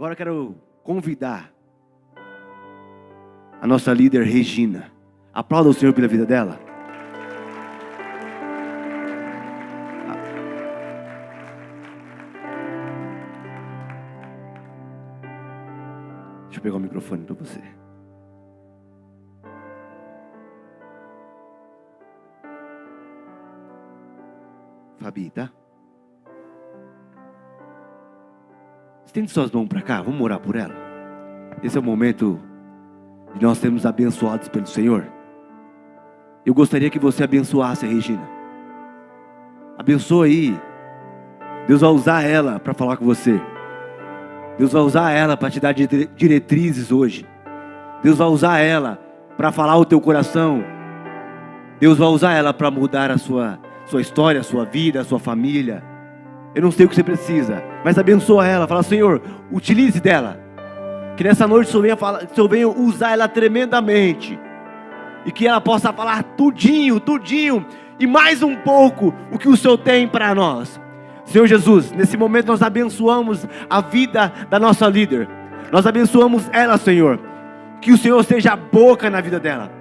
Agora eu quero convidar a nossa líder Regina. Aplauda o Senhor pela vida dela. Deixa eu pegar o microfone para você. Fabi, tá? Estende suas mãos para cá, vamos orar por ela. Esse é o momento de nós sermos abençoados pelo Senhor. Eu gostaria que você abençoasse a Regina. Abençoa aí. Deus vai usar ela para falar com você. Deus vai usar ela para te dar diretrizes hoje. Deus vai usar ela para falar o teu coração. Deus vai usar ela para mudar a sua história, a sua vida, a sua família. Eu não sei o que você precisa, mas abençoa ela. Fala: Senhor, utilize dela. Que nessa noite o Senhor venha usar ela tremendamente. E que ela possa falar tudinho, e mais um pouco o que o Senhor tem para nós. Senhor Jesus, nesse momento nós abençoamos a vida da nossa líder. Nós abençoamos ela, Senhor. Que o Senhor seja a boca na vida dela.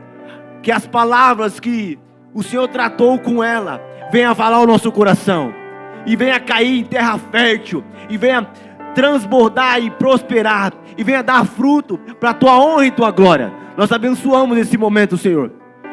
Que as palavras que o Senhor tratou com ela venha falar ao nosso coração. E venha cair em terra fértil. E venha transbordar e prosperar. E venha dar fruto para a tua honra e tua glória. Nós abençoamos nesse momento, Senhor.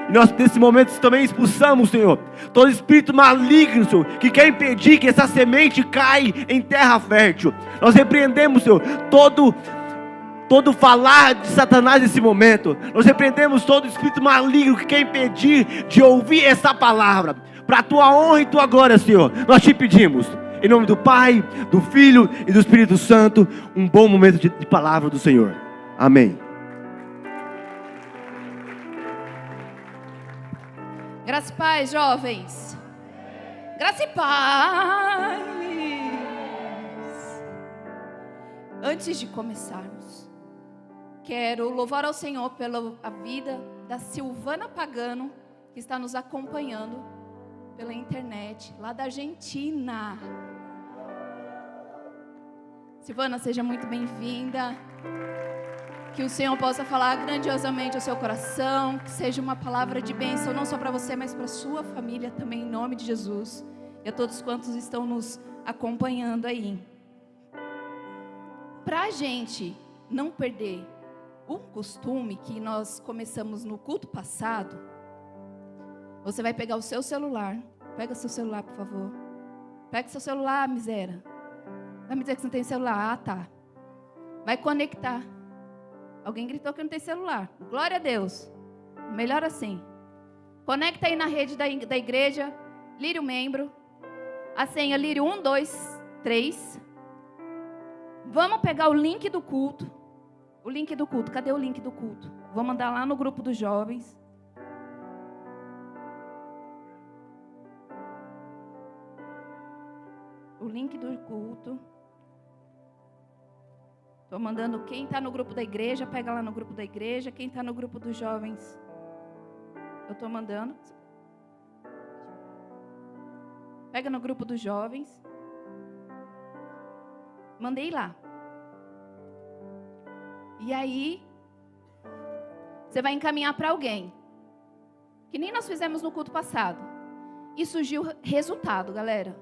E nós nesse momento também expulsamos, Senhor, todo espírito maligno, Senhor, que quer impedir que essa semente caia em terra fértil. Nós repreendemos, Senhor, todo falar de Satanás nesse momento. Nós repreendemos todo espírito maligno que quer impedir de ouvir essa palavra. Para a tua honra e tua glória, Senhor, nós te pedimos, em nome do Pai, do Filho e do Espírito Santo, um bom momento de palavra do Senhor. Amém. Graça e paz, jovens. Graça e paz. Antes de começarmos, quero louvar ao Senhor pela vida da Silvana Pagano, que está nos acompanhando pela internet, lá da Argentina. Silvana, seja muito bem-vinda. Que o Senhor possa falar grandiosamente ao seu coração, que seja uma palavra de bênção, não só para você, mas para a sua família também, em nome de Jesus. E a todos quantos estão nos acompanhando aí. Para a gente não perder um costume que nós começamos no culto passado, você vai pegar o seu celular. Pega seu celular, por favor. Pega seu celular, miséria. Vai me dizer que você não tem celular? Ah, tá. Vai conectar. Alguém gritou que não tem celular. Glória a Deus. Melhor assim. Conecta aí na rede da igreja. Lírio membro. A senha Lírio 1, 2, 3. Vamos pegar o link do culto. O link do culto. Cadê o link do culto? Vou mandar lá no grupo dos jovens. O link do culto. Estou mandando, quem está no grupo da igreja, pega lá no grupo da igreja. Quem está no grupo dos jovens, eu estou mandando. Pega no grupo dos jovens. Mandei lá. E aí, você vai encaminhar para alguém. Que nem nós fizemos no culto passado. E surgiu resultado, galera.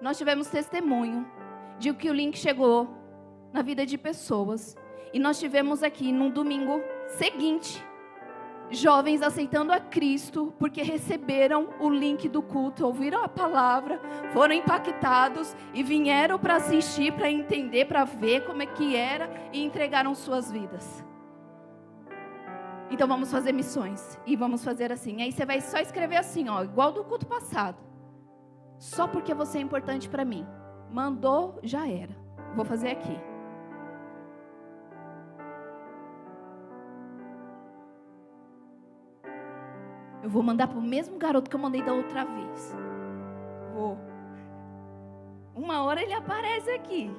Nós tivemos testemunho de que o link chegou na vida de pessoas. E nós tivemos aqui no domingo seguinte jovens aceitando a Cristo porque receberam o link do culto, ouviram a palavra, foram impactados e vieram para assistir, para entender, para ver como é que era e entregaram suas vidas. Então vamos fazer missões e vamos fazer assim. Aí você vai só escrever assim, ó, igual do culto passado. Só porque você é importante para mim. Mandou, já era. Vou fazer aqui. Eu vou mandar para o mesmo garoto que eu mandei da outra vez. Vou. Uma hora ele aparece aqui.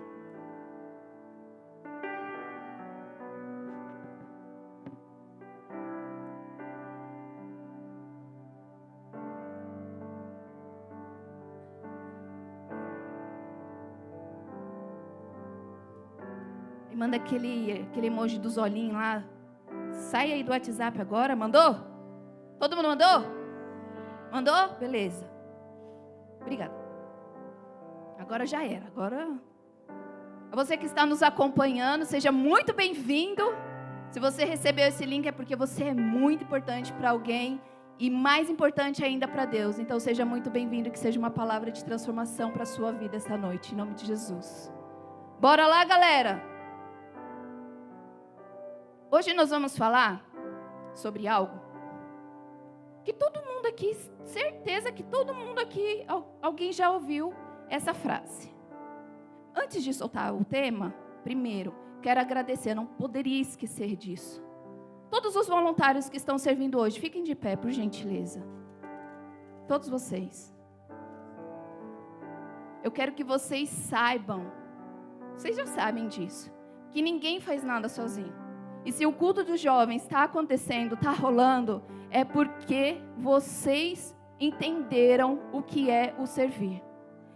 E manda aquele emoji dos olhinhos lá. Sai aí do WhatsApp agora. Mandou? Todo mundo mandou? Mandou? Beleza. Obrigada. Agora já era. Agora... Você que está nos acompanhando, seja muito bem-vindo. Se você recebeu esse link é porque você é muito importante para alguém e mais importante ainda para Deus. Então seja muito bem-vindo, que seja uma palavra de transformação para a sua vida essa noite, em nome de Jesus. Bora lá, galera! Hoje nós vamos falar sobre algo que todo mundo aqui, certeza que todo mundo aqui, alguém já ouviu essa frase. Antes de soltar o tema, primeiro, quero agradecer, não poderia esquecer disso. Todos os voluntários que estão servindo hoje, fiquem de pé, por gentileza. Todos vocês. Eu quero que vocês saibam, vocês já sabem disso, que ninguém faz nada sozinho. E se o culto dos jovens está acontecendo, está rolando, é porque vocês entenderam o que é o servir.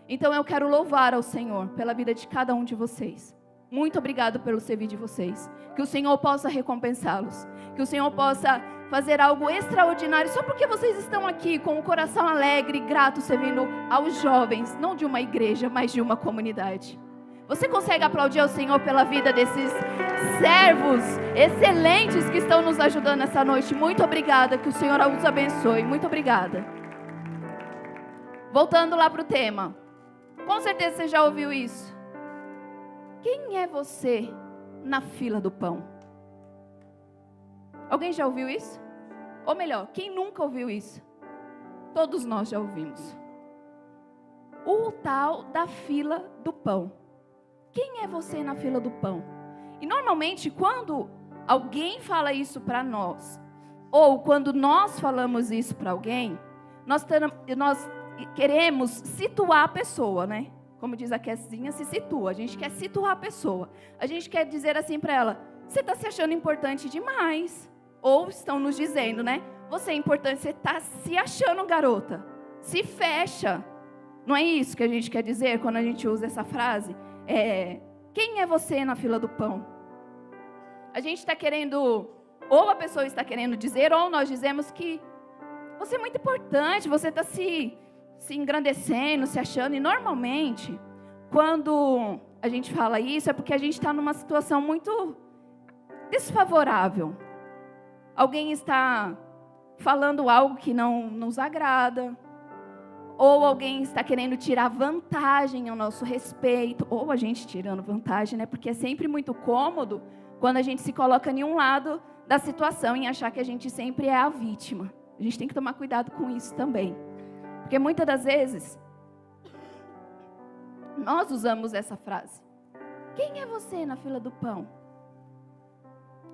Então eu quero louvar ao Senhor pela vida de cada um de vocês. Muito obrigado pelo servir de vocês. Que o Senhor possa recompensá-los. Que o Senhor possa fazer algo extraordinário só porque vocês estão aqui com o coração alegre e grato servindo aos jovens, não de uma igreja, mas de uma comunidade. Você consegue aplaudir ao Senhor pela vida desses servos excelentes que estão nos ajudando essa noite? Muito obrigada, que o Senhor os abençoe. Muito obrigada. Voltando lá para o tema. Com certeza você já ouviu isso. Quem é você na fila do pão? Alguém já ouviu isso? Ou melhor, quem nunca ouviu isso? Todos nós já ouvimos. O tal da fila do pão. Quem é você na fila do pão? E normalmente quando alguém fala isso para nós, ou quando nós falamos isso para alguém, nós queremos situar a pessoa, né? Como diz a Kessinha, se situa. A gente quer situar a pessoa. A gente quer dizer assim para ela, você está se achando importante demais. Ou estão nos dizendo, né? Você é importante, você está se achando, garota. Se fecha. Não é isso que a gente quer dizer quando a gente usa essa frase? Quem é você na fila do pão? A gente está querendo, ou a pessoa está querendo dizer, ou nós dizemos que você é muito importante, você está se engrandecendo, se achando. E normalmente, quando a gente fala isso, é porque a gente está numa situação muito desfavorável. Alguém está falando algo que não nos agrada, ou alguém está querendo tirar vantagem ao nosso respeito, ou a gente tirando vantagem, né? Porque é sempre muito cômodo quando a gente se coloca em um lado da situação e achar que a gente sempre é a vítima. A gente tem que tomar cuidado com isso também. Porque muitas das vezes, nós usamos essa frase. Quem é você na fila do pão?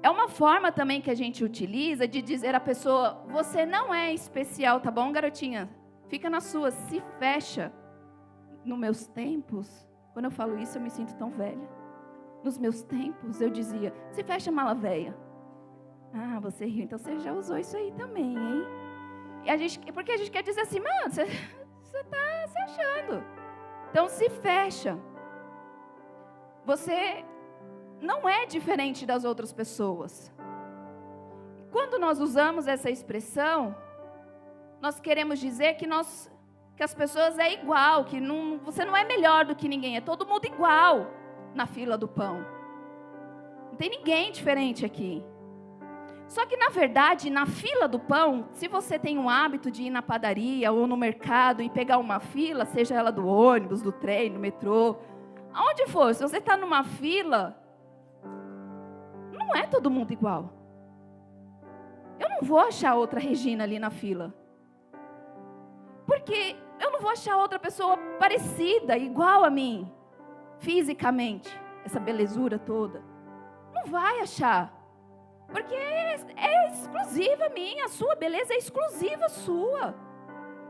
É uma forma também que a gente utiliza de dizer à pessoa, você não é especial, tá bom, garotinha? Fica na sua, se fecha. Nos meus tempos, quando eu falo isso, eu me sinto tão velha. Nos meus tempos, eu dizia, se fecha, mala véia. Ah, você riu, então você já usou isso aí também, hein? Porque a gente quer dizer assim, mano, você está se achando. Então, se fecha. Você não é diferente das outras pessoas. Quando nós usamos essa expressão, nós queremos dizer que as pessoas é igual, que você não é melhor do que ninguém, é todo mundo igual na fila do pão. Não tem ninguém diferente aqui. Só que, na verdade, na fila do pão, se você tem um hábito de ir na padaria ou no mercado e pegar uma fila, seja ela do ônibus, do trem, do metrô, aonde for, se você está numa fila, não é todo mundo igual. Eu não vou achar outra Regina ali na fila. Porque eu não vou achar outra pessoa parecida, igual a mim, fisicamente, essa belezura toda. Não vai achar. Porque é exclusiva minha, a sua beleza é exclusiva sua.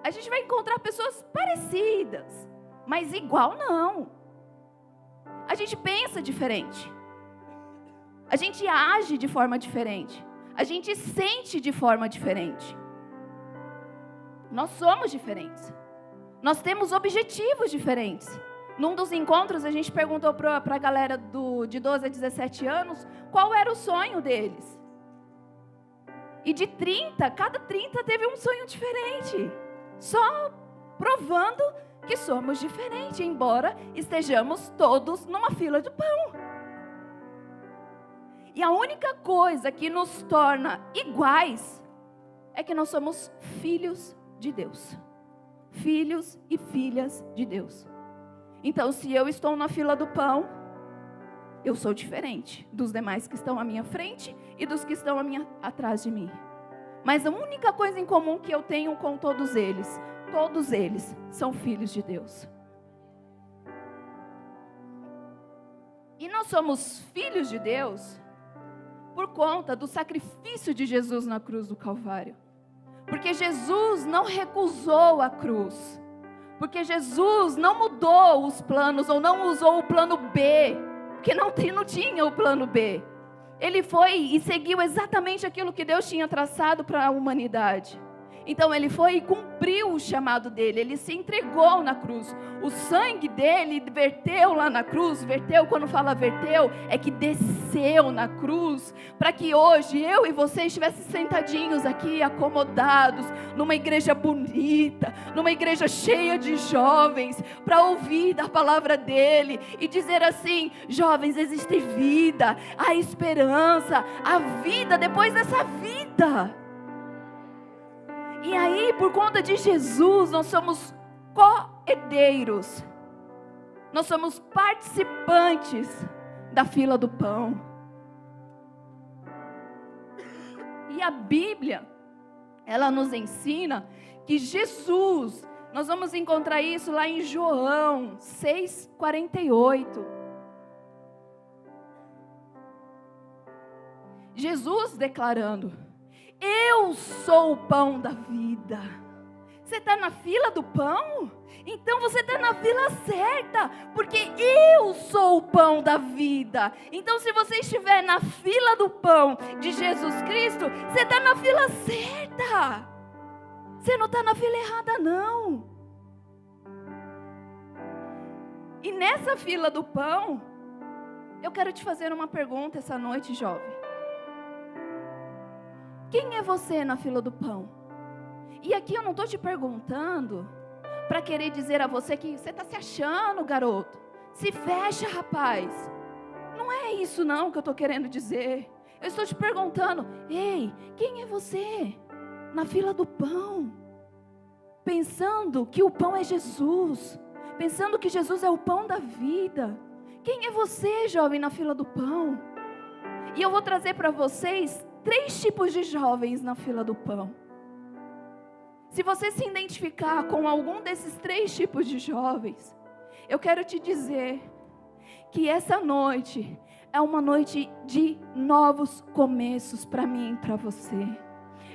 A gente vai encontrar pessoas parecidas, mas igual não. A gente pensa diferente. A gente age de forma diferente. A gente sente de forma diferente. Nós somos diferentes. Nós temos objetivos diferentes. Num dos encontros, a gente perguntou para a galera de 12 a 17 anos qual era o sonho deles. E de 30, cada 30 teve um sonho diferente. Só provando que somos diferentes, embora estejamos todos numa fila de pão. E a única coisa que nos torna iguais é que nós somos filhos de Deus. Filhos e filhas de Deus. Então, se eu estou na fila do pão, eu sou diferente dos demais que estão à minha frente e dos que estão atrás de mim. Mas a única coisa em comum que eu tenho com todos eles são filhos de Deus. E nós somos filhos de Deus por conta do sacrifício de Jesus na cruz do Calvário. Porque Jesus não recusou a cruz. Porque Jesus não mudou os planos ou não usou o plano B. Porque não tinha o plano B. Ele foi e seguiu exatamente aquilo que Deus tinha traçado para a humanidade. Então ele foi e cumpriu o chamado dele, ele se entregou na cruz. O sangue dele verteu lá na cruz, verteu, quando fala verteu, é que desceu na cruz, para que hoje eu e você estivessem sentadinhos aqui, acomodados, numa igreja bonita, numa igreja cheia de jovens, para ouvir da palavra dele, e dizer assim: jovens, existe vida, há esperança, há vida depois dessa vida. E aí, por conta de Jesus, nós somos co-herdeiros. Nós somos participantes da fila do pão. E a Bíblia, ela nos ensina que Jesus, nós vamos encontrar isso lá em João 6,48. Jesus declarando: eu sou o pão da vida. Você está na fila do pão? Então você está na fila certa, porque eu sou o pão da vida. Então, se você estiver na fila do pão de Jesus Cristo, você está na fila certa. Você não está na fila errada, não. E nessa fila do pão, eu quero te fazer uma pergunta essa noite, jovem. Quem é você na fila do pão? E aqui eu não estou te perguntando para querer dizer a você que você está se achando, garoto. Se fecha, rapaz. Não é isso não que eu estou querendo dizer. Eu estou te perguntando: ei, quem é você na fila do pão? Pensando que o pão é Jesus. Pensando que Jesus é o pão da vida. Quem é você, jovem, na fila do pão? E eu vou trazer para vocês 3 tipos de jovens na fila do pão. Se você se identificar com algum desses 3 tipos de jovens, eu quero te dizer que essa noite é uma noite de novos começos para mim e para você.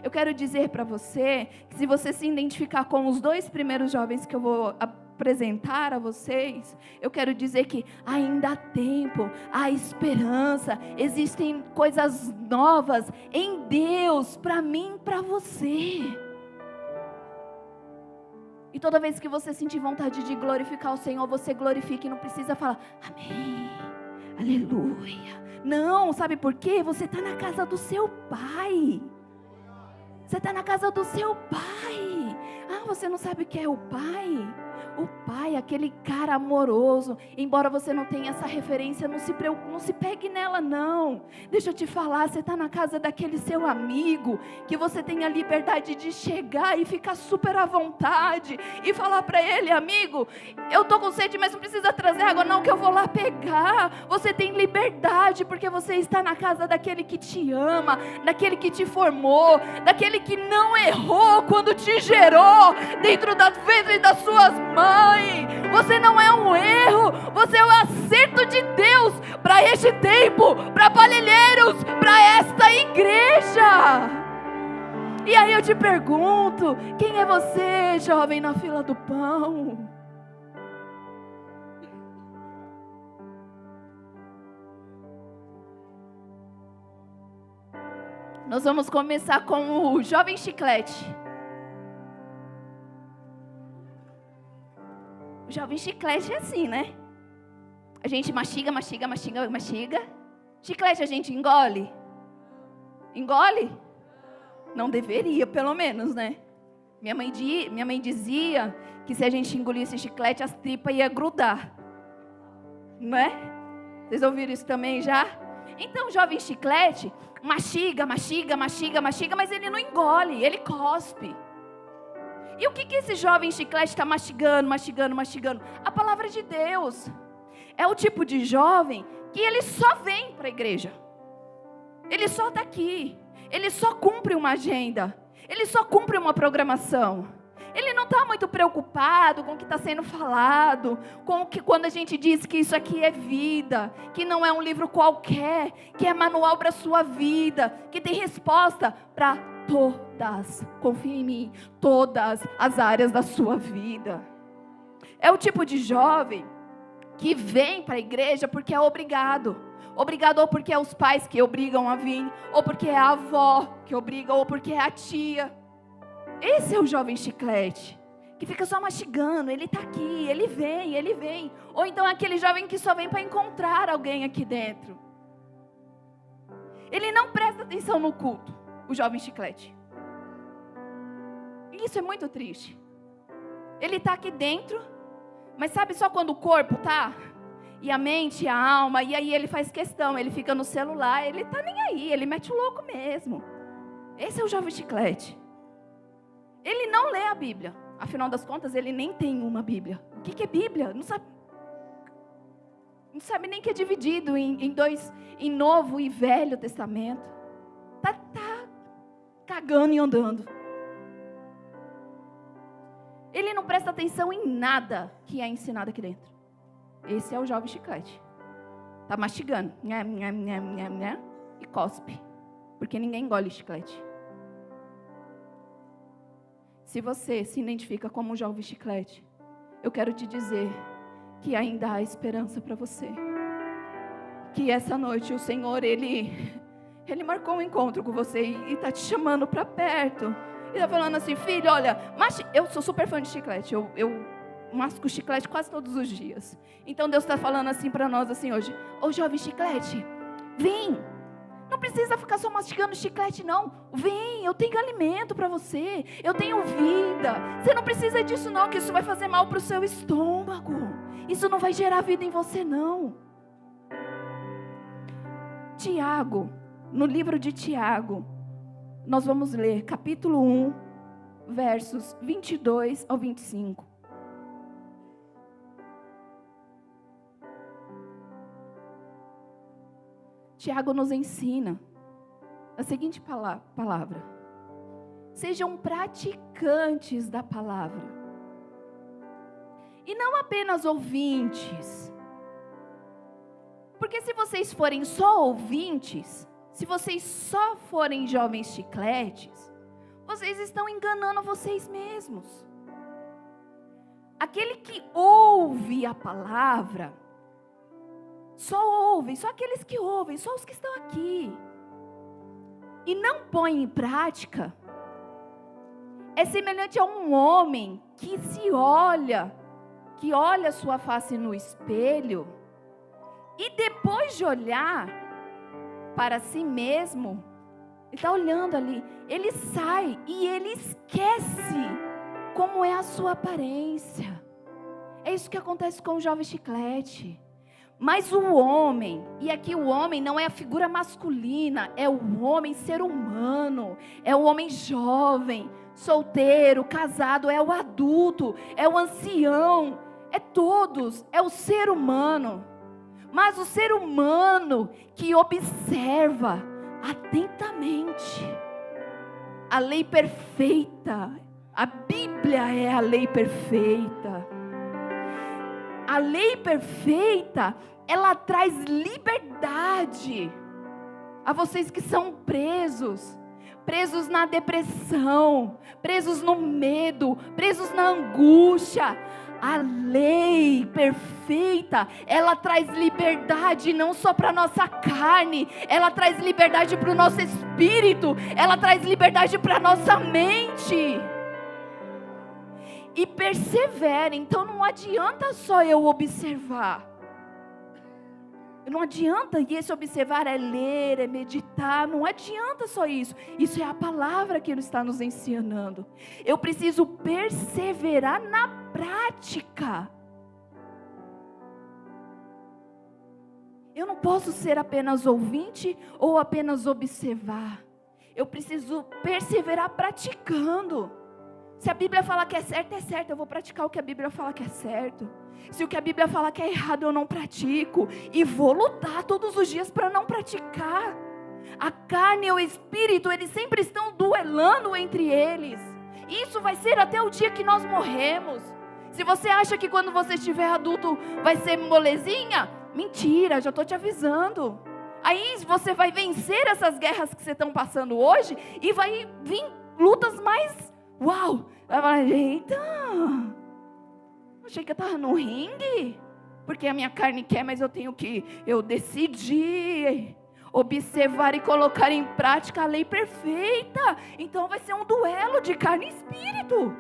Eu quero dizer para você que se você se identificar com os 2 primeiros jovens que eu vou apresentar a vocês, eu quero dizer que ainda há tempo, há esperança, existem coisas novas em Deus para mim e para você. E toda vez que você sentir vontade de glorificar o Senhor, você glorifique, não precisa falar amém, aleluia. Não, sabe por quê? Você está na casa do seu Pai. Você está na casa do seu Pai. Ah, você não sabe o que é o Pai? O Pai, aquele cara amoroso. Embora você não tenha essa referência, não se pegue nela não. Deixa eu te falar, você está na casa daquele seu amigo, que você tem a liberdade de chegar e ficar super à vontade, e falar para ele: amigo, eu estou com sede, mas não precisa trazer água não, que eu vou lá pegar. Você tem liberdade, porque você está na casa daquele que te ama, daquele que te formou, daquele que não errou quando te gerou dentro da ventre das suas mães. Você não é um erro, você é o acerto de Deus para este tempo, para Palhelheiros, para esta igreja. E aí eu te pergunto: quem é você, jovem, na fila do pão? Nós vamos começar com o jovem chiclete. O Jovem chiclete é assim, né? A gente mastiga. Chiclete a gente engole? Engole? Não deveria, pelo menos, né? Minha mãe dizia que se a gente engolisse chiclete, as tripas iam grudar. Não é? Vocês ouviram isso também já? Então, o jovem chiclete mastiga, mas ele não engole, ele cospe. E o que esse jovem chiclete está mastigando? A palavra de Deus. É o tipo de jovem que ele só vem para a igreja. Ele só está aqui. Ele só cumpre uma agenda. Ele só cumpre uma programação. Ele não está muito preocupado com o que está sendo falado, com o que quando a gente diz que isso aqui é vida, que não é um livro qualquer, que é manual para a sua vida, que tem resposta para todas, confia em mim, todas as áreas da sua vida. É o tipo de jovem que vem para a igreja porque é obrigado. Obrigado ou porque é os pais que obrigam a vir, ou porque é a avó que obriga, ou porque é a tia. Esse é o jovem chiclete, que fica só mastigando, ele está aqui, ele vem. Ou então é aquele jovem que só vem para encontrar alguém aqui dentro. Ele não presta atenção no culto, o jovem chiclete. E isso é muito triste. Ele está aqui dentro, mas sabe só quando o corpo está? E a mente, e a alma, e aí ele faz questão, ele fica no celular, ele está nem aí, ele mete o louco mesmo. Esse é o jovem chiclete. Ele não lê a Bíblia. Afinal das contas, ele nem tem uma Bíblia. O que é Bíblia? Não sabe nem que é dividido em dois, em Novo e Velho Testamento. Tá cagando e andando. Ele não presta atenção em nada que é ensinado aqui dentro. Esse é o jovem chiclete. Tá mastigando. E cospe. Porque ninguém engole chiclete. Se você se identifica como um jovem chiclete, eu quero te dizer que ainda há esperança para você. Que essa noite o Senhor, Ele marcou um encontro com você e está te chamando para perto. Ele está falando assim, filho, olha, eu sou super fã de chiclete, eu masco chiclete quase todos os dias. Então Deus está falando assim para nós assim hoje, ô jovem chiclete, vem. Não precisa ficar só mastigando chiclete, não. Vem, eu tenho alimento para você. Eu tenho vida. Você não precisa disso, não, que isso vai fazer mal para o seu estômago. Isso não vai gerar vida em você, não. Tiago, no livro de Tiago, nós vamos ler capítulo 1, versos 22 ao 25. Tiago nos ensina a seguinte palavra: sejam praticantes da palavra, e não apenas ouvintes. Porque se vocês forem só ouvintes, se vocês só forem jovens chicletes, vocês estão enganando vocês mesmos. Aquele que ouve a palavra, só ouvem, só aqueles que ouvem, só os que estão aqui, e não põem em prática, é semelhante a um homem que que olha sua face no espelho, e depois de olhar para si mesmo, ele está olhando ali, ele sai e ele esquece como é a sua aparência. É isso que acontece com o jovem chiclete. Mas o homem, e aqui o homem não é a figura masculina, é o homem ser humano, é o homem jovem, solteiro, casado, é o adulto, é o ancião, é todos, é o ser humano. Mas o ser humano que observa atentamente a lei perfeita, a Bíblia é a lei perfeita. A lei perfeita, ela traz liberdade a vocês que são presos na depressão, presos no medo, presos na angústia. A lei perfeita, ela traz liberdade não só para a nossa carne, ela traz liberdade para o nosso espírito, ela traz liberdade para a nossa mente. e persevere. Então não adianta só eu observar. Não adianta, e esse observar é ler, é meditar, não adianta só isso. Isso é a palavra que Ele está nos ensinando. Eu preciso perseverar na prática. Eu não posso ser apenas ouvinte ou apenas observar. Eu preciso perseverar praticando. Se a Bíblia fala que é certo, eu vou praticar o que a Bíblia fala que é certo. Se o que a Bíblia fala que é errado, eu não pratico. E vou lutar todos os dias para não praticar. A carne e o espírito, eles sempre estão duelando entre eles. Isso vai ser até o dia que nós morremos. Se você acha que quando você estiver adulto vai ser molezinha, mentira, já estou te avisando. Aí você vai vencer essas guerras que você estão passando hoje e vai vir lutas mais... Uau! Vai falar, eita! Achei que eu estava no ringue. Porque a minha carne quer, mas eu decidi observar e colocar em prática a lei perfeita. Então vai ser um duelo de carne e espírito.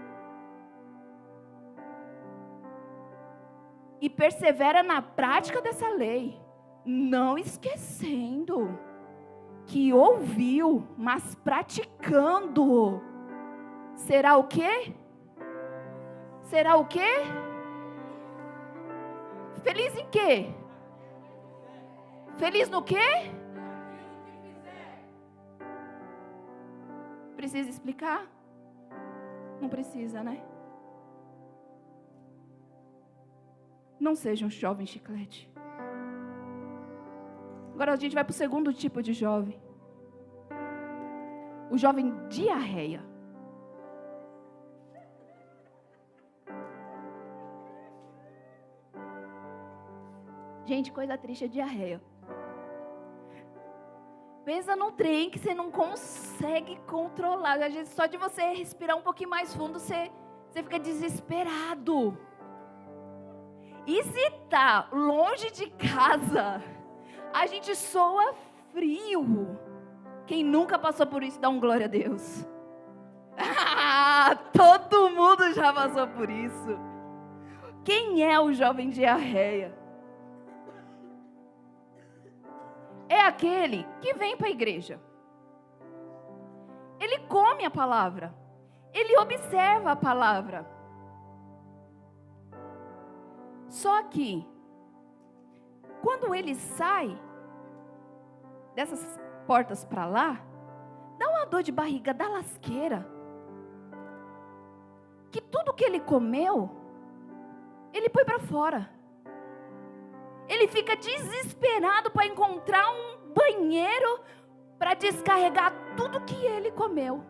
E persevera na prática dessa lei, não esquecendo que ouviu, mas praticando, será o quê? Será o quê? Feliz em quê? Feliz no quê? Precisa explicar? Não precisa, né? Não seja um jovem chiclete. Agora a gente vai para o segundo tipo de jovem. O jovem diarreia. Gente, coisa triste é diarreia. Pensa num trem que você não consegue controlar. Às vezes só de você respirar um pouquinho mais fundo, você fica desesperado. E se está longe de casa, a gente soa frio. Quem nunca passou por isso, dá um glória a Deus. Todo mundo já passou por isso. Quem é o jovem diarreia? É aquele que vem para a igreja. Ele come a palavra. Ele observa a palavra. Só que, quando ele sai dessas portas para lá, dá uma dor de barriga, dá lasqueira. Que tudo que ele comeu, ele põe para fora. Ele fica desesperado para encontrar um banheiro para descarregar tudo que ele comeu.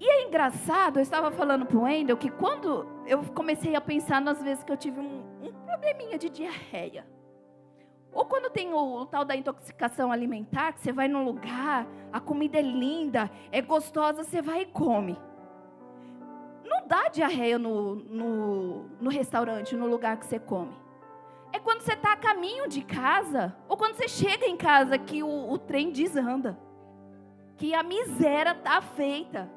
E é engraçado, eu estava falando para o Wendel que quando eu comecei a pensar nas vezes que eu tive um probleminha de diarreia. Ou quando tem o tal da intoxicação alimentar, que você vai num lugar, a comida é linda, é gostosa, você vai e come. Não dá diarreia no restaurante, no lugar que você come. É quando você está a caminho de casa, ou quando você chega em casa que o trem desanda. Que a miséria está feita.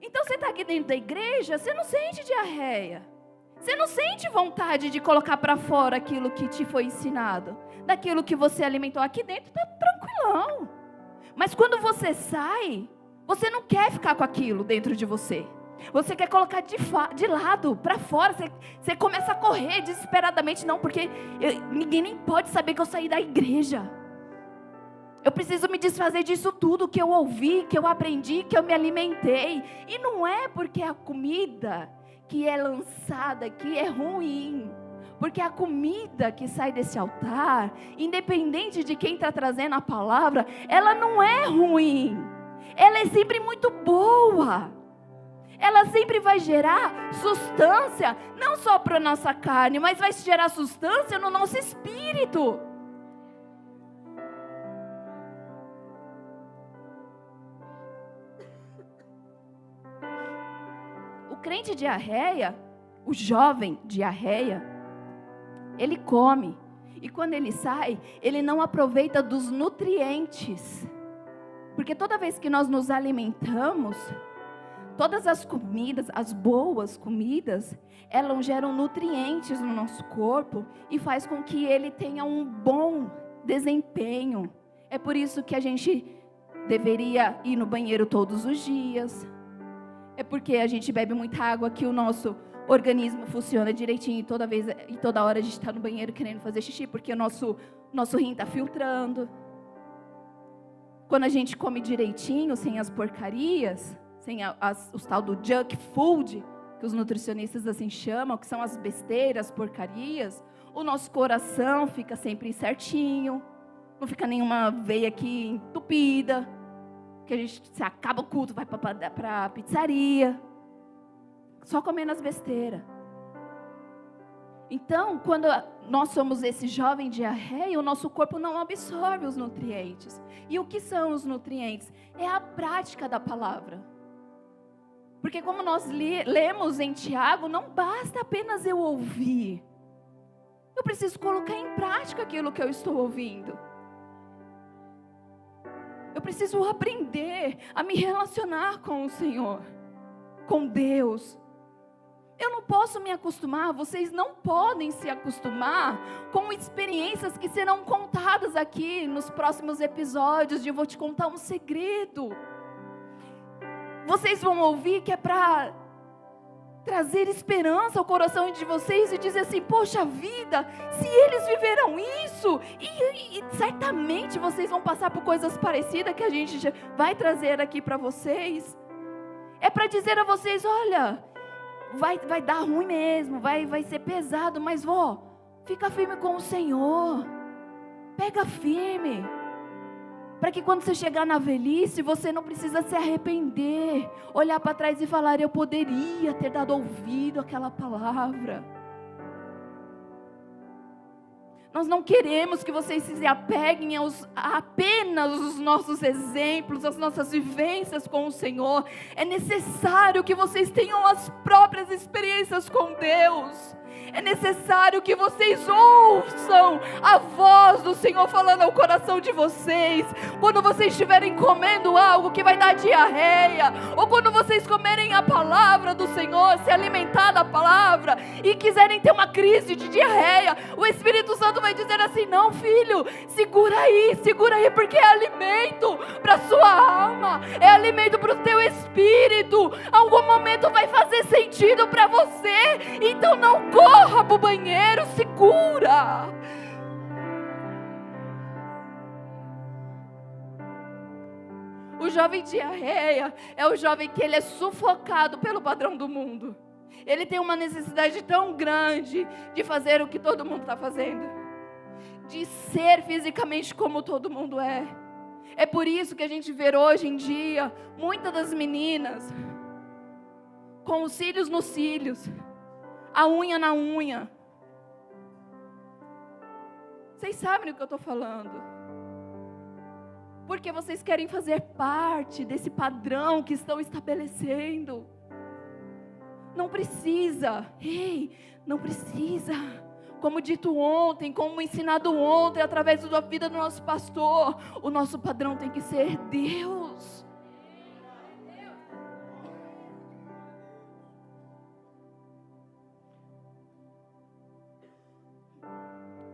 Então você está aqui dentro da igreja, você não sente diarreia. Você não sente vontade de colocar para fora aquilo que te foi ensinado. Daquilo que você alimentou aqui dentro, está tranquilão. Mas quando você sai, você não quer ficar com aquilo dentro de você. Você quer colocar de lado, para fora. Você começa a correr desesperadamente. Não, porque ninguém nem pode saber que eu saí da igreja. Eu preciso me desfazer disso tudo que eu ouvi, que eu aprendi, que eu me alimentei. E não é porque a comida que é lançada aqui é ruim. Porque a comida que sai desse altar, independente de quem está trazendo a palavra, ela não é ruim. Ela é sempre muito boa. Ela sempre vai gerar sustância, não só para a nossa carne, mas vai gerar sustância no nosso espírito. O crente diarreia, o jovem diarreia, ele come. E quando ele sai, ele não aproveita dos nutrientes. Porque toda vez que nós nos alimentamos, Todas as comidas, as boas comidas, elas geram nutrientes no nosso corpo e faz com que ele tenha um bom desempenho. É por isso que a gente deveria ir no banheiro todos os dias. É porque a gente bebe muita água que o nosso organismo funciona direitinho e toda hora a gente está no banheiro querendo fazer xixi, porque o nosso rim está filtrando. Quando a gente come direitinho, sem as porcarias, sem os tal do junk food, que os nutricionistas assim chamam, que são as besteiras, porcarias, o nosso coração fica sempre certinho, não fica nenhuma veia aqui entupida, que a gente se acaba o culto, vai para a pizzaria, só comendo as besteiras. Então, quando nós somos esse jovem diarreia, o nosso corpo não absorve os nutrientes. E o que são os nutrientes? É a prática da palavra. Porque como nós lemos em Tiago, não basta apenas eu ouvir. Eu preciso colocar em prática aquilo que eu estou ouvindo. Eu preciso aprender a me relacionar com o Senhor, com Deus. Eu não posso me acostumar, vocês não podem se acostumar com experiências que serão contadas aqui nos próximos episódios. Eu vou te contar um segredo. Vocês vão ouvir que é para trazer esperança ao coração de vocês e dizer assim: poxa vida, se eles viveram isso, e certamente vocês vão passar por coisas parecidas que a gente já vai trazer aqui para vocês. É para dizer a vocês: olha, vai dar ruim mesmo, vai ser pesado, mas fica firme com o Senhor, pega firme, para que quando você chegar na velhice, você não precisa se arrepender, olhar para trás e falar: eu poderia ter dado ouvido àquela palavra. Nós não queremos que vocês se apeguem apenas aos nossos exemplos, às nossas vivências com o Senhor. É necessário que vocês tenham as próprias experiências com Deus. É necessário que vocês ouçam a voz do Senhor falando ao coração de vocês. Quando vocês estiverem comendo algo que vai dar diarreia, ou quando vocês comerem a palavra do Senhor, se alimentar da palavra e quiserem ter uma crise de diarreia, o Espírito Santo vai dizer assim: não, filho, segura aí, porque é alimento para a sua alma, é alimento para o teu espírito. Algum momento vai fazer sentido para você, então não corra para o banheiro, segura. O jovem diarreia é o jovem que ele é sufocado pelo padrão do mundo. Ele tem uma necessidade tão grande de fazer o que todo mundo está fazendo, de ser fisicamente como todo mundo é. É por isso que a gente vê hoje em dia muitas das meninas com os cílios nos cílios, a unha na unha. Vocês sabem do que eu estou falando? Porque vocês querem fazer parte desse padrão que estão estabelecendo. Não precisa. Não precisa. Como dito ontem, como ensinado ontem, através da vida do nosso pastor, o nosso padrão tem que ser Deus.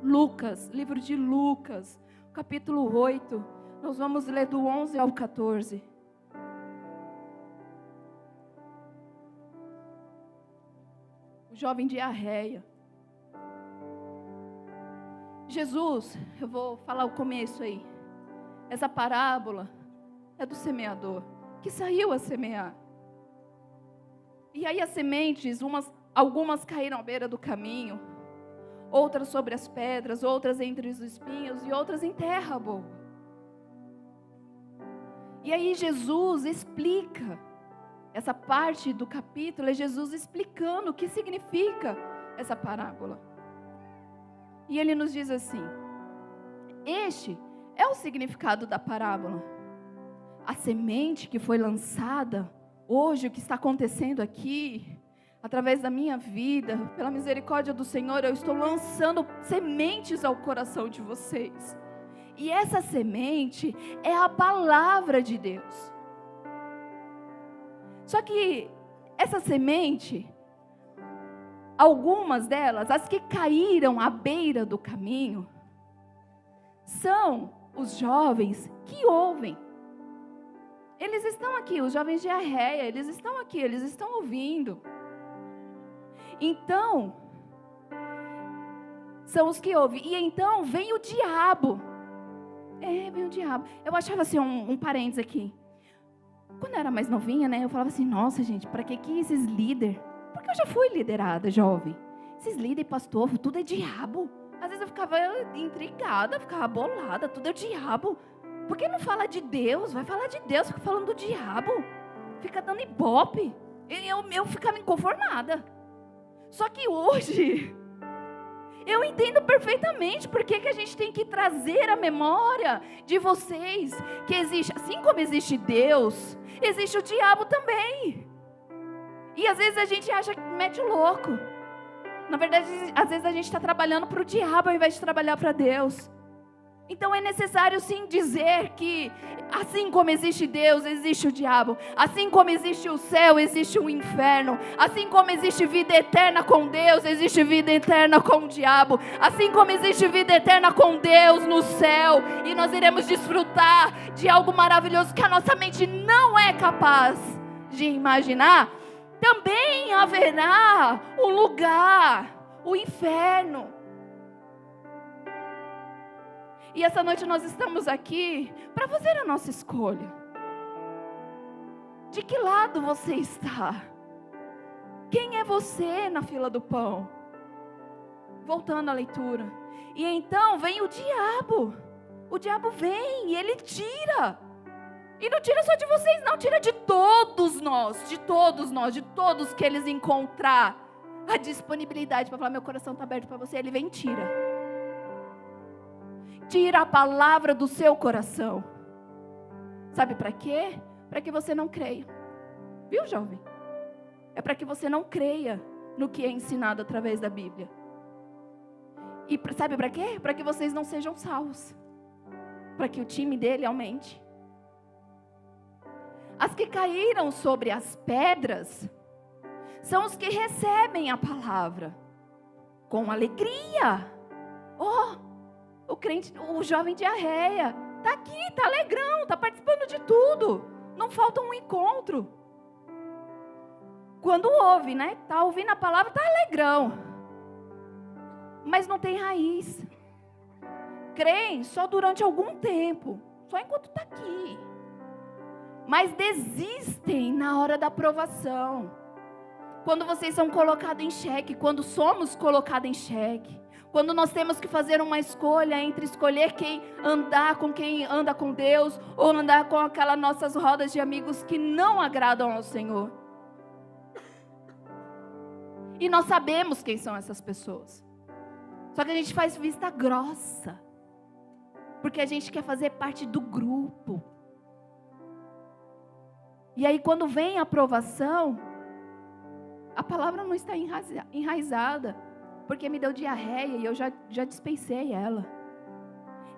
Lucas, livro de Lucas, capítulo 8, nós vamos ler do 11 ao 14. O jovem diarreia. Jesus, eu vou falar o começo aí. Essa parábola é do semeador, que saiu a semear. E aí as sementes, algumas caíram à beira do caminho, outras sobre as pedras, outras entre os espinhos e outras em terra boa. E aí Jesus explica, essa parte do capítulo é Jesus explicando o que significa essa parábola. E ele nos diz assim: este é o significado da parábola. A semente que foi lançada, hoje o que está acontecendo aqui, através da minha vida, pela misericórdia do Senhor, eu estou lançando sementes ao coração de vocês. E essa semente é a palavra de Deus. Só que essa semente, algumas delas, as que caíram à beira do caminho, são os jovens que ouvem. Eles estão aqui, os jovens de Arreia, eles estão aqui, eles estão ouvindo. Então, são os que ouvem. E então vem o diabo. Vem o diabo. Eu achava assim, um parênteses aqui. Quando eu era mais novinha, né, eu falava assim, nossa gente, para que esses líderes? Porque eu já fui liderada, jovem. Esses líderes, pastor, tudo é diabo. Às vezes eu ficava intrigada, ficava bolada, tudo é diabo. Por que não fala de Deus? Vai falar de Deus, fica falando do diabo. Fica dando ibope. Eu ficava inconformada. Só que hoje, eu entendo perfeitamente por que a gente tem que trazer a memória de vocês, que existe, assim como existe Deus, existe o diabo também. E às vezes a gente acha que mete o louco. Na verdade, às vezes a gente está trabalhando para o diabo ao invés de trabalhar para Deus. Então é necessário sim dizer que assim como existe Deus, existe o diabo. Assim como existe o céu, existe o inferno. Assim como existe vida eterna com Deus, existe vida eterna com o diabo. Assim como existe vida eterna com Deus no céu, e nós iremos desfrutar de algo maravilhoso que a nossa mente não é capaz de imaginar, também haverá um lugar, o inferno. E essa noite nós estamos aqui para fazer a nossa escolha. De que lado você está? Quem é você na fila do pão? Voltando à leitura. E então vem o diabo. O diabo vem e ele tira. E não tira só de vocês, não. Tira de todos nós. De todos nós. De todos que eles encontrar a disponibilidade para falar, meu coração está aberto para você. Ele vem e tira. Tira a palavra do seu coração. Sabe para quê? Para que você não creia. Viu, jovem? É para que você não creia no que é ensinado através da Bíblia. E sabe para quê? Para que vocês não sejam salvos. Para que o time dele aumente. As que caíram sobre as pedras são os que recebem a palavra com alegria. O jovem de Arreia está aqui, está alegrão, está participando de tudo. Não falta um encontro. Quando ouve, né? Está ouvindo a palavra, está alegrão. Mas não tem raiz. Creem só durante algum tempo, só enquanto está aqui. Mas desistem na hora da provação. Quando vocês são colocados em xeque, quando somos colocados em xeque. Quando nós temos que fazer uma escolha entre escolher quem anda com Deus, ou andar com aquelas nossas rodas de amigos que não agradam ao Senhor. E nós sabemos quem são essas pessoas. Só que a gente faz vista grossa. Porque a gente quer fazer parte do grupo. E aí quando vem a aprovação, a palavra não está enraizada. Porque me deu diarreia e eu já dispensei ela.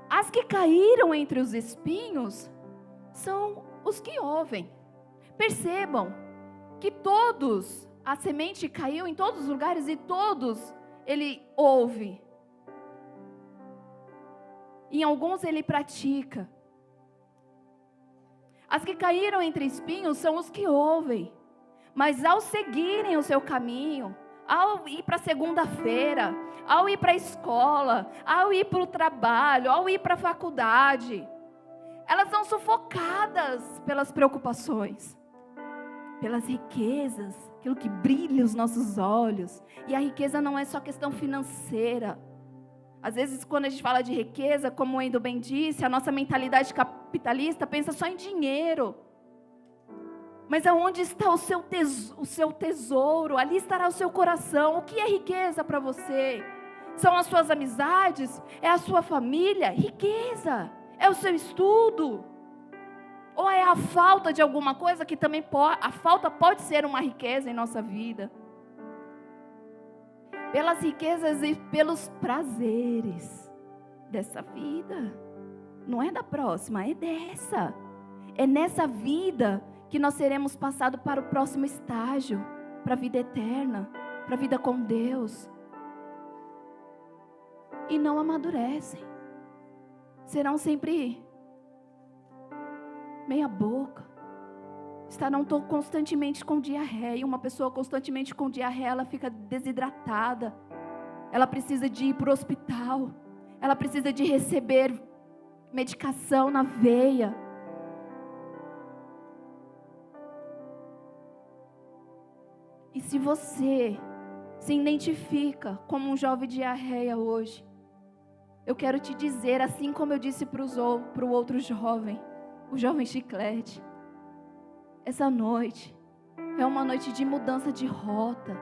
As que caíram entre os espinhos são os que ouvem. Percebam que todos, a semente caiu em todos os lugares e todos ele ouve. Em alguns ele pratica. As que caíram entre espinhos são os que ouvem. Mas ao seguirem o seu caminho, ao ir para segunda-feira, ao ir para a escola, ao ir para o trabalho, ao ir para a faculdade, elas são sufocadas pelas preocupações, pelas riquezas, aquilo que brilha os nossos olhos. E a riqueza não é só questão financeira. Às vezes, quando a gente fala de riqueza, como o Wendel bem disse, a nossa mentalidade capitalista pensa só em dinheiro. Mas aonde está o seu tesouro? Ali estará o seu coração. O que é riqueza para você? São as suas amizades? É a sua família? Riqueza. É o seu estudo? Ou é a falta de alguma coisa que também a falta pode ser uma riqueza em nossa vida? Pelas riquezas e pelos prazeres dessa vida. Não é da próxima, é dessa. É nessa vida que nós seremos passados para o próximo estágio, para a vida eterna, para a vida com Deus. E não amadurecem. Serão sempre meia boca. Estarão constantemente com diarreia. Uma pessoa constantemente com diarreia, ela fica desidratada. Ela precisa de ir para o hospital. Ela precisa de receber medicação na veia. E se você se identifica como um jovem diarreia hoje, eu quero te dizer, assim como eu disse para o outro jovem, o jovem chiclete, essa noite é uma noite de mudança de rota.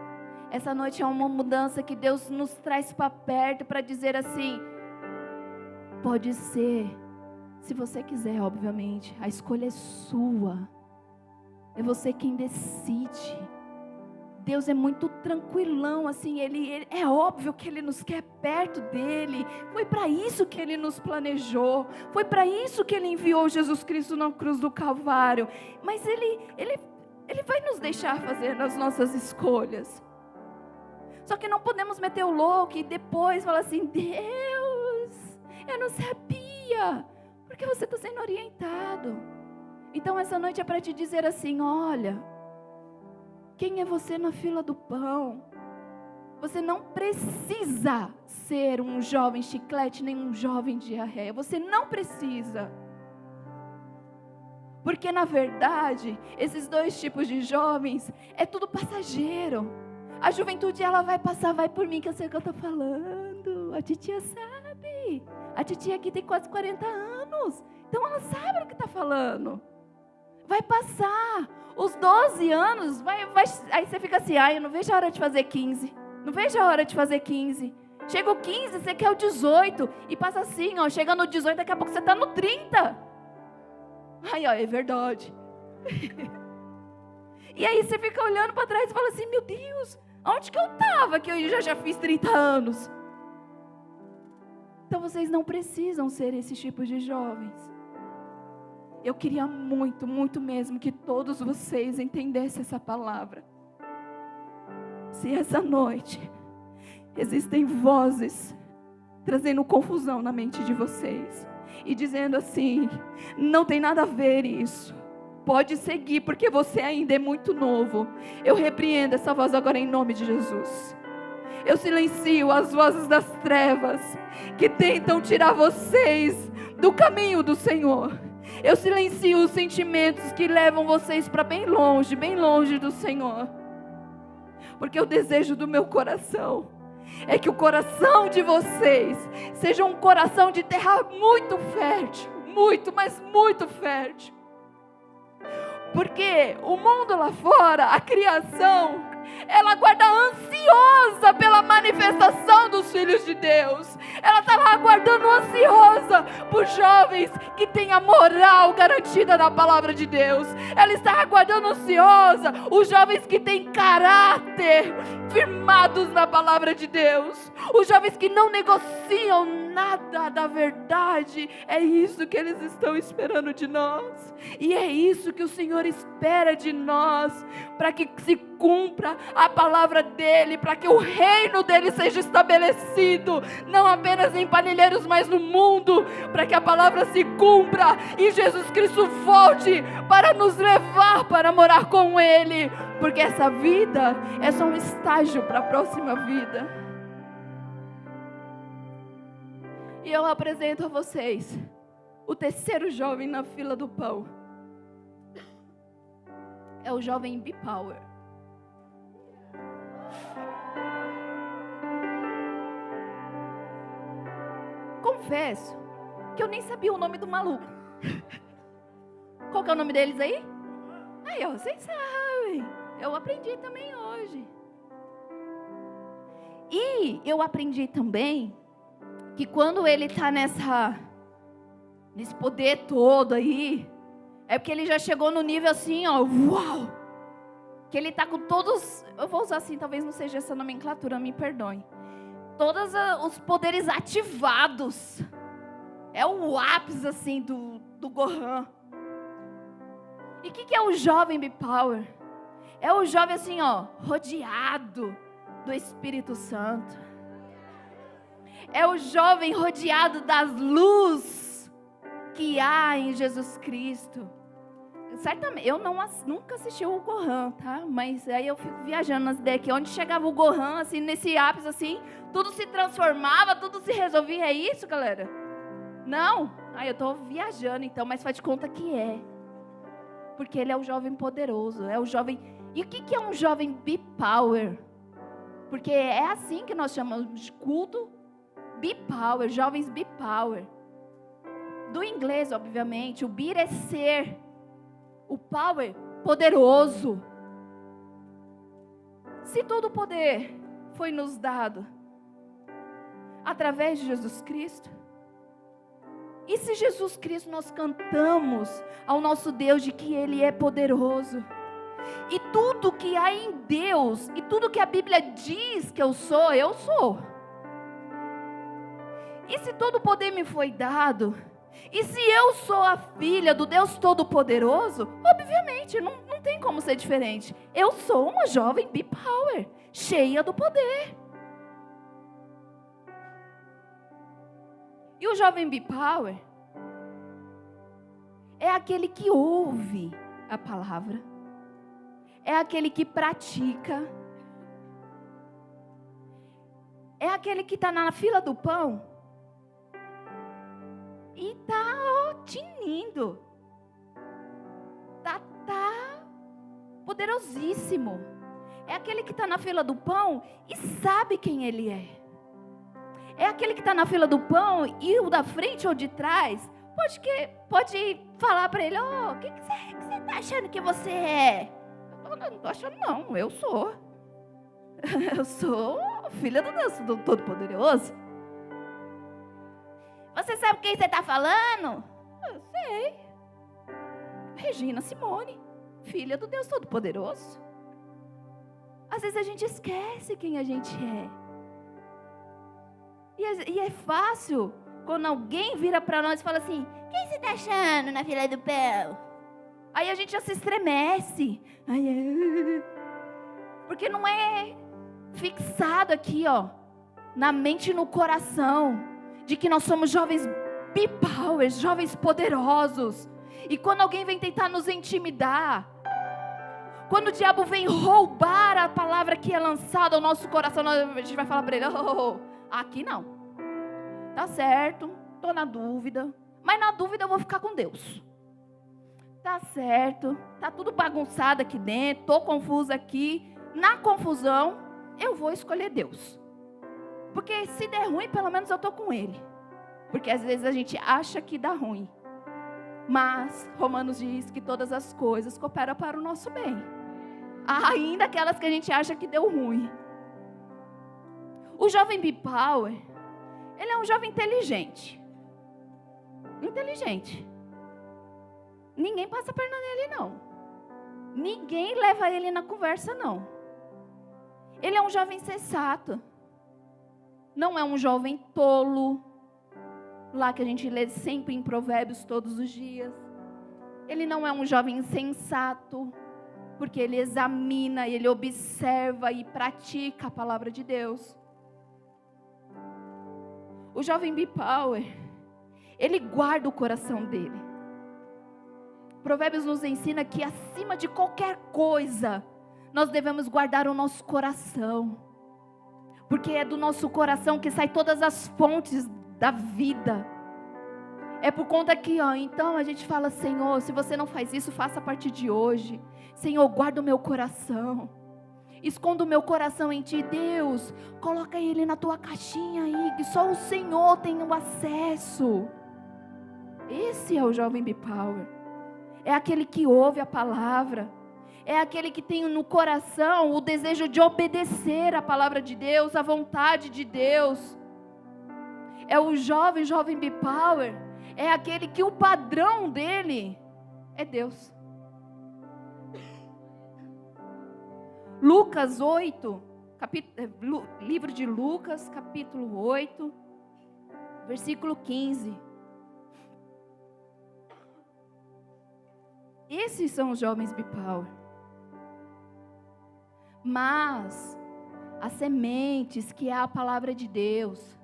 Essa noite é uma mudança que Deus nos traz para perto para dizer assim, pode ser, se você quiser, obviamente, a escolha é sua. É você quem decide. Deus é muito tranquilão, assim, ele é óbvio que Ele nos quer perto dEle. Foi para isso que Ele nos planejou. Foi para isso que Ele enviou Jesus Cristo na cruz do Calvário. Mas Ele vai nos deixar fazer as nossas escolhas. Só que não podemos meter o louco e depois falar assim, Deus, eu não sabia. Porque você está sendo orientado. Então essa noite é para te dizer assim, olha, quem é você na fila do pão? Você não precisa ser um jovem chiclete, nem um jovem diarreia. Você não precisa. Porque na verdade, esses dois tipos de jovens, é tudo passageiro. A juventude, ela vai passar, vai por mim, que eu sei o que eu estou falando. A titia sabe. A titia aqui tem quase 40 anos. Então ela sabe o que está falando. Vai passar. Os 12 anos, aí você fica assim, eu não vejo a hora de fazer 15. Não vejo a hora de fazer 15. Chega o 15, você quer o 18. E passa assim, chega no 18, daqui a pouco você está no 30. É verdade. E aí você fica olhando para trás e fala assim, meu Deus, onde que eu estava que eu já fiz 30 anos? Então vocês não precisam ser esse tipo de jovens. Eu queria muito, muito mesmo que todos vocês entendessem essa palavra. Se essa noite existem vozes trazendo confusão na mente de vocês e dizendo assim, não tem nada a ver isso, pode seguir porque você ainda é muito novo, eu repreendo essa voz agora em nome de Jesus. Eu silencio as vozes das trevas que tentam tirar vocês do caminho do Senhor. Eu silencio os sentimentos que levam vocês para bem longe do Senhor. Porque o desejo do meu coração é que o coração de vocês seja um coração de terra muito fértil. Muito, mas muito fértil. Porque o mundo lá fora, a criação, ela aguarda ansiosa pela manifestação dos filhos de Deus. Ela está lá aguardando ansiosa por jovens que têm a moral garantida na palavra de Deus. Ela está aguardando ansiosa os jovens que têm caráter firmados na palavra de Deus. Os jovens que não negociam nada da verdade. É isso que eles estão esperando de nós. E é isso que o Senhor espera de nós, para que se cumpra a palavra dele, para que o reino dele seja estabelecido, não apenas em Parelheiros, mas no mundo, para que a palavra se cumpra e Jesus Cristo volte para nos levar para morar com ele, porque essa vida é só um estágio para a próxima vida. E eu apresento a vocês o terceiro jovem na fila do pão. É o jovem B-Power. Confesso que eu nem sabia o nome do maluco. Qual que é o nome deles aí? Aí, vocês sabem. Eu aprendi também hoje. E eu aprendi também que quando ele está nesse poder todo aí, é porque ele já chegou no nível assim, uau! Que ele está com todos, eu vou usar assim, talvez não seja essa nomenclatura, me perdoem. Todos os poderes ativados. É o ápice assim do Gohan. E o que é o jovem B-Power? É o jovem assim, ó, rodeado do Espírito Santo. É o jovem rodeado das luzes que há em Jesus Cristo. Certamente, eu nunca assisti o Gohan, tá? Mas aí eu fico viajando nas ideias que onde chegava o Gohan, assim, nesse ápice, assim, tudo se transformava, tudo se resolvia. É isso, galera? Não? Aí eu tô viajando então, mas faz de conta que é. Porque ele é o jovem poderoso, é o jovem... E o que é um jovem B-Power? Porque é assim que nós chamamos de culto B-Power, jovens B-Power. Do inglês, obviamente, o bir é ser, o power, poderoso. Se todo o poder foi nos dado através de Jesus Cristo, e se Jesus Cristo nós cantamos ao nosso Deus de que Ele é poderoso, e tudo que há em Deus, e tudo que a Bíblia diz que eu sou, e se todo o poder me foi dado, e se eu sou a filha do Deus Todo-Poderoso, obviamente, não tem como ser diferente. Eu sou uma jovem B-Power, cheia do poder. E o jovem B-Power é aquele que ouve a palavra, é aquele que pratica, é aquele que está na fila do pão e está tinindo, tá poderosíssimo. É aquele que está na fila do pão e sabe quem ele é. É aquele que está na fila do pão e o da frente ou de trás pode falar para ele: o que você está achando que você é? Eu não estou achando não, eu sou. Eu sou filha do Deus Todo-Poderoso. Você sabe quem você está falando? Eu sei. Regina Simone, filha do Deus Todo-Poderoso. Às vezes a gente esquece quem a gente é. E é fácil quando alguém vira para nós e fala assim: quem você está achando na fila do pão? Aí a gente já se estremece. Porque não é fixado aqui, ó, na mente e no coração, de que nós somos jovens B-Powers, jovens poderosos. E quando alguém vem tentar nos intimidar, quando o diabo vem roubar a palavra que é lançada ao nosso coração, a gente vai falar para ele: aqui não. Tá certo, tô na dúvida, mas na dúvida eu vou ficar com Deus. Tá certo, tá tudo bagunçado aqui dentro, tô confusa aqui. Na confusão, eu vou escolher Deus. Porque se der ruim, pelo menos eu tô com Ele. Porque às vezes a gente acha que dá ruim. Mas Romanos diz que todas as coisas cooperam para o nosso bem. Ainda aquelas que a gente acha que deu ruim. O jovem B-Power, ele é um jovem inteligente. Inteligente. Ninguém passa a perna nele, não. Ninguém leva ele na conversa, não. Ele é um jovem sensato. Não é um jovem tolo. Lá que a gente lê sempre em Provérbios todos os dias. Ele não é um jovem insensato. Porque ele examina, ele observa e pratica a palavra de Deus. O jovem B-Power, ele guarda o coração dele. Provérbios nos ensina que acima de qualquer coisa, nós devemos guardar o nosso coração. Porque é do nosso coração que saem todas as fontes da vida. É por conta que, então a gente fala: Senhor, se você não faz isso, faça a partir de hoje. Senhor, guarda o meu coração. Esconda o meu coração em Ti, Deus. Coloca ele na Tua caixinha aí, que só o Senhor tem o acesso. Esse é o jovem B-Power. É aquele que ouve a palavra. É aquele que tem no coração o desejo de obedecer a palavra de Deus, a vontade de Deus. É o jovem B-Power. É aquele que o padrão dele é Deus. Lucas 8, livro de Lucas, capítulo 8, versículo 15. Esses são os jovens B-Power. Mas as sementes, que é a palavra de Deus,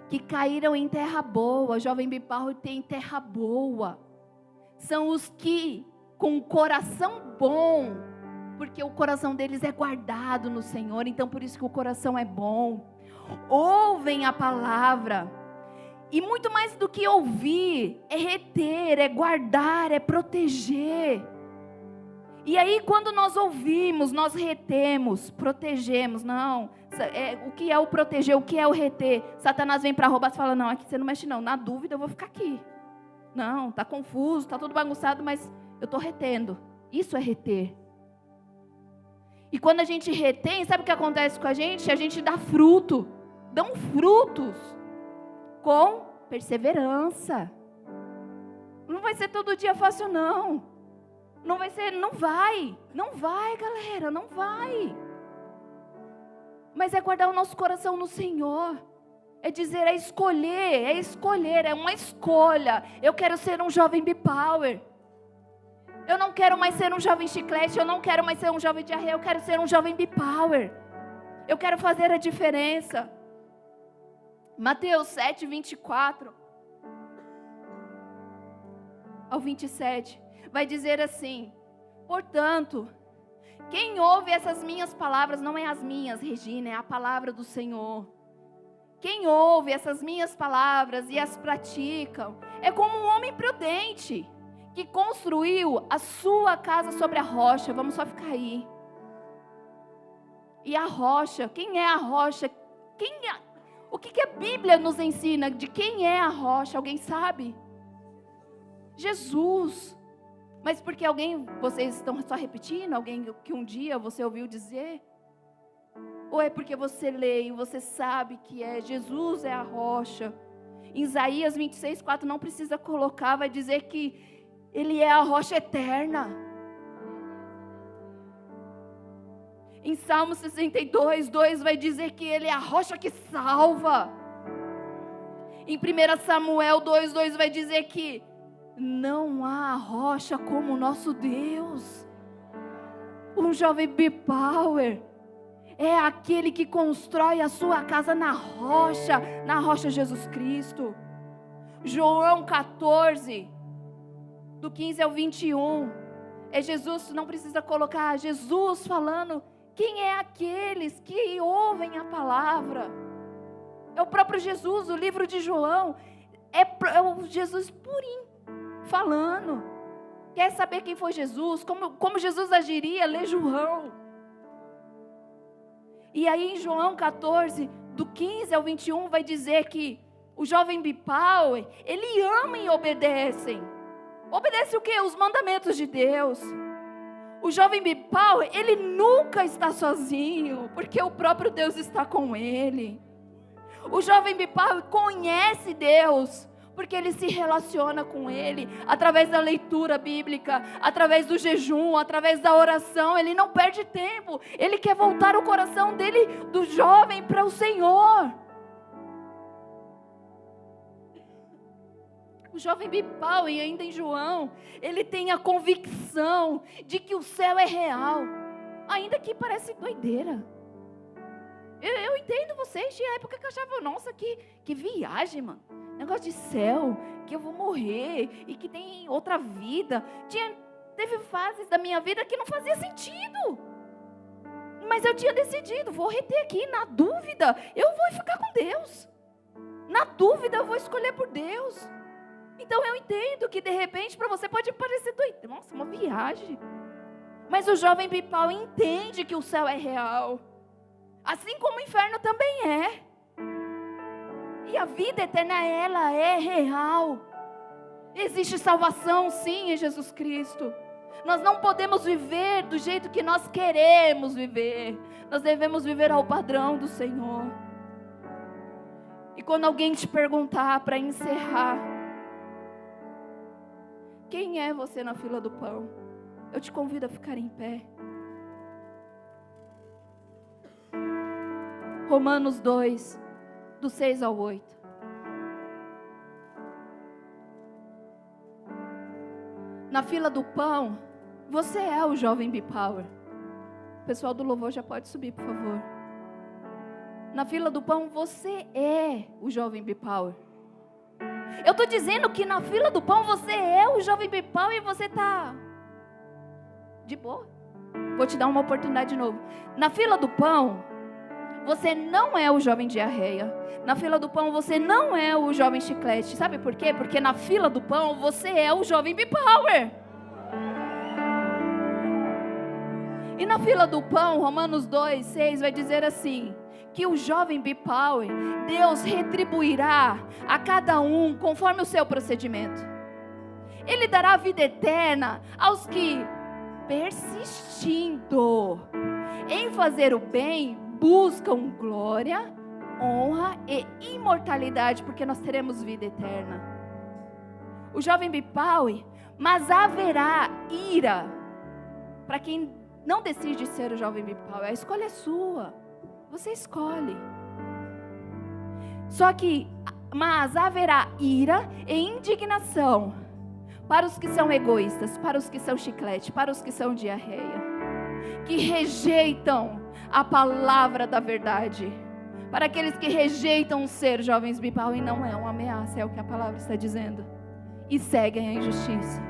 que caíram em terra boa, jovem B-Power tem terra boa, são os que com o coração bom, porque o coração deles é guardado no Senhor, então por isso que o coração é bom, ouvem a palavra, e muito mais do que ouvir, é reter, é guardar, é proteger. E aí quando nós ouvimos, nós retemos, protegemos, não, o que é o proteger, o que é o reter? Satanás vem para roubar e fala, não, aqui você não mexe não, na dúvida eu vou ficar aqui. Não, está confuso, está tudo bagunçado, mas eu estou retendo. Isso é reter. E quando a gente retém, sabe o que acontece com a gente? A gente dá fruto, dão frutos com perseverança. Não vai ser todo dia fácil não. Não vai ser, não vai, galera, não vai. Mas é guardar o nosso coração no Senhor. É dizer, é escolher, é uma escolha. Eu quero ser um jovem B-Power. Eu não quero mais ser um jovem chiclete, eu não quero mais ser um jovem diarreia, eu quero ser um jovem B-Power. Eu quero fazer a diferença. Mateus 7, 24 ao 27. Vai dizer assim, portanto, quem ouve essas minhas palavras, não é as minhas, Regina, é a palavra do Senhor. Quem ouve essas minhas palavras e as praticam, é como um homem prudente, que construiu a sua casa sobre a rocha. Vamos só ficar aí. E a rocha, quem é a rocha? O que a Bíblia nos ensina de quem é a rocha? Alguém sabe? Jesus. Mas porque vocês estão só repetindo, alguém que um dia você ouviu dizer? Ou é porque você lê e você sabe que Jesus é a rocha? Em Isaías 26, 4 não precisa colocar, vai dizer que Ele é a rocha eterna. Em Salmo 62, 2 vai dizer que Ele é a rocha que salva. Em 1 Samuel 2, 2 vai dizer que não há rocha como o nosso Deus. Um jovem B-Power é aquele que constrói a sua casa na rocha Jesus Cristo. João 14, do 15 ao 21, é Jesus, não precisa colocar, Jesus falando, quem é aqueles que ouvem a palavra? É o próprio Jesus, o livro de João, é o Jesus purinho, falando. Quer saber quem foi Jesus? Como Jesus agiria? Lê João. E aí em João 14, do 15 ao 21, vai dizer que o jovem B-Power, ele ama e obedece. Obedece o quê? Os mandamentos de Deus. O jovem B-Power, ele nunca está sozinho, porque o próprio Deus está com ele. O jovem B-Power conhece Deus, porque ele se relaciona com Ele, através da leitura bíblica, através do jejum, através da oração. Ele não perde tempo, ele quer voltar o coração dele, do jovem, para o Senhor. O jovem B-Power, e ainda em João, ele tem a convicção de que o céu é real, ainda que parece doideira. Eu entendo vocês, tinha época que eu achava, nossa, que viagem, mano. Negócio de céu, que eu vou morrer e que tem outra vida. Teve fases da minha vida que não fazia sentido. Mas eu tinha decidido, vou reter aqui, na dúvida, eu vou ficar com Deus. Na dúvida, eu vou escolher por Deus. Então eu entendo que de repente para você pode parecer doido. Nossa, uma viagem. Mas o jovem B-Power entende que o céu é real. Assim como o inferno também é. E a vida eterna, ela é real. Existe salvação, sim, em Jesus Cristo. Nós não podemos viver do jeito que nós queremos viver. Nós devemos viver ao padrão do Senhor. E quando alguém te perguntar, para encerrar, quem é você na fila do pão? Eu te convido a ficar em pé. Romanos 2, do 6 ao 8. Na fila do pão, Você é o jovem B-Power. O pessoal do louvor já pode subir, por favor. Na fila do pão, você é o jovem B-Power. Eu estou dizendo que na fila do pão, você é o jovem B-Power e você está de boa. Vou te dar uma oportunidade de novo. Na fila do pão, você não é o jovem diarreia. Na fila do pão, você não é o jovem chiclete. Sabe por quê? Porque na fila do pão, você é o jovem B-Power. E na fila do pão, Romanos 2:6 vai dizer assim, que o jovem B-Power, Deus retribuirá a cada um conforme o seu procedimento. Ele dará vida eterna aos que, persistindo em fazer o bem, buscam glória, honra e imortalidade, porque nós teremos vida eterna. O jovem B-Power, mas haverá ira para quem não decide ser o jovem B-Power. A escolha é sua, você escolhe. Só que, mas haverá ira e indignação para os que são egoístas, para os que são chiclete, para os que são diarreia, que rejeitam a palavra da verdade, para aqueles que rejeitam ser jovens B-Power, e não é uma ameaça, é o que a palavra está dizendo, e seguem a injustiça.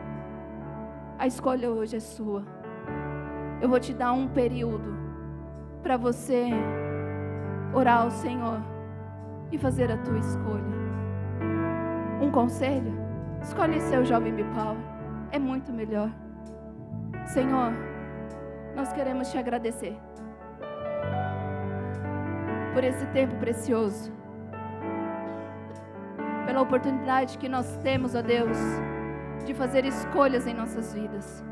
A escolha hoje é sua. Eu vou te dar um período para você orar ao Senhor e fazer a tua escolha. Um conselho: escolhe ser o jovem B-Power, é muito melhor. Senhor, nós queremos te agradecer por esse tempo precioso, pela oportunidade que nós temos, ó Deus, de fazer escolhas em nossas vidas.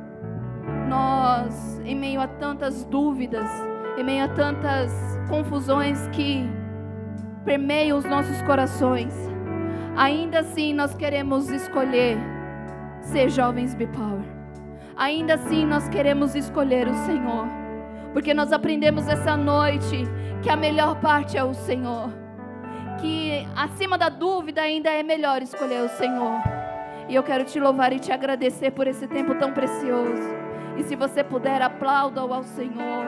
Nós, em meio a tantas dúvidas, em meio a tantas confusões que permeiam os nossos corações, ainda assim nós queremos escolher ser jovens B-Power. Ainda assim nós queremos escolher o Senhor, porque nós aprendemos essa noite que a melhor parte é o Senhor, que acima da dúvida ainda é melhor escolher o Senhor. E eu quero te louvar e te agradecer por esse tempo tão precioso. E se você puder, aplauda-o ao Senhor.